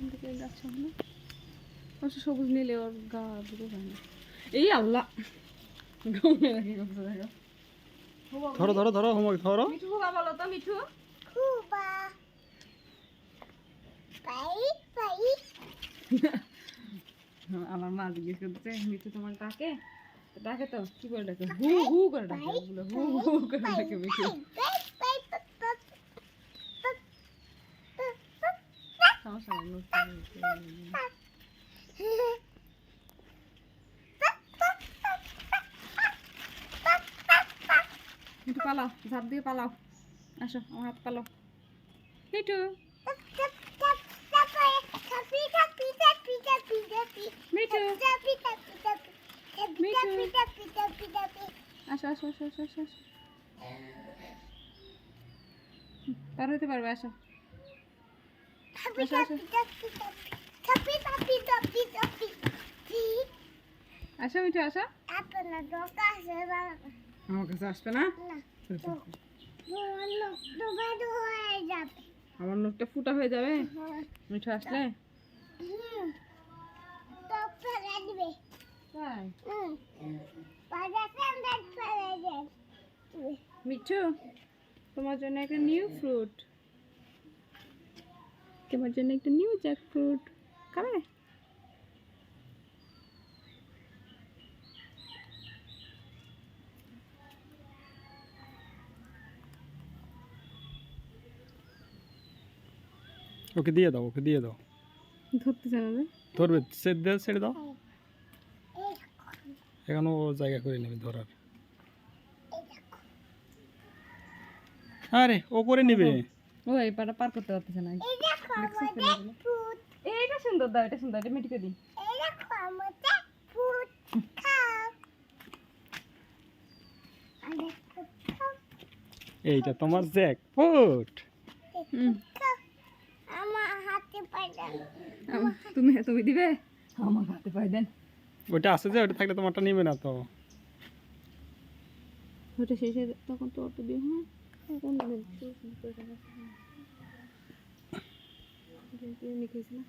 এদিকে গাছ না অবশ্য সবুজ নিলে ওর গা দুটো হয় না। এই আল্লাহ ঘুমিয়ে রাখি করছে দেখো। ধরো ধরো ধরো হোমওয়ার্ক ধরো। মিঠু খুবা বলো তো মিঠু। খুবা পাই পাই। আমার মা জিজ্ঞেস করছে মিঠু তোমার ডাকে ডাকে তো কি করে ডাকে হু হু করে ডাকে বলে হু হু করে ডাকে মিঠু। সমস্যা নেই মিঠু পালাও ঝাঁপ দিয়ে পালাও আসো আমার হাত পালাও মিঠু মিঠু আসো আসো আসো আসো আসো আসো পার হতে পারবে আসো আসো আসো আসো মিঠু আসো আমার কাছে আসবে না আমার নখটা ফুটা হয়ে যাবে মিঠু আসলে তাই মিঠু তোমার জন্য একটা নিউ ফ্রুট তোমার জন্য একটা নিউ জ্যাকফ্রুট খাবে ওকে দিয়ে দাও ওকে দিয়ে দাও। ধরতে জানাবে ধরবে ছেড়ে দাও এখন ও জায়গা করে নেবে ধরার। আরে ও করে নেবে ও এই পাটা পার করতে পারতেছে না এইটা সুন্দর দাও এটা সুন্দর এটা মিটিকে দিই এইটা তোমার জ্যাকফ্রুট। তুমি তুমি দিবে আমার হাতে পাই দেন ওটা আছে যে ওটা থাকলে তোমারটা নিবে না তো। ওটা শেষে তখন তো অটো দিয়ে হ্যাঁ কোন লিখেছি না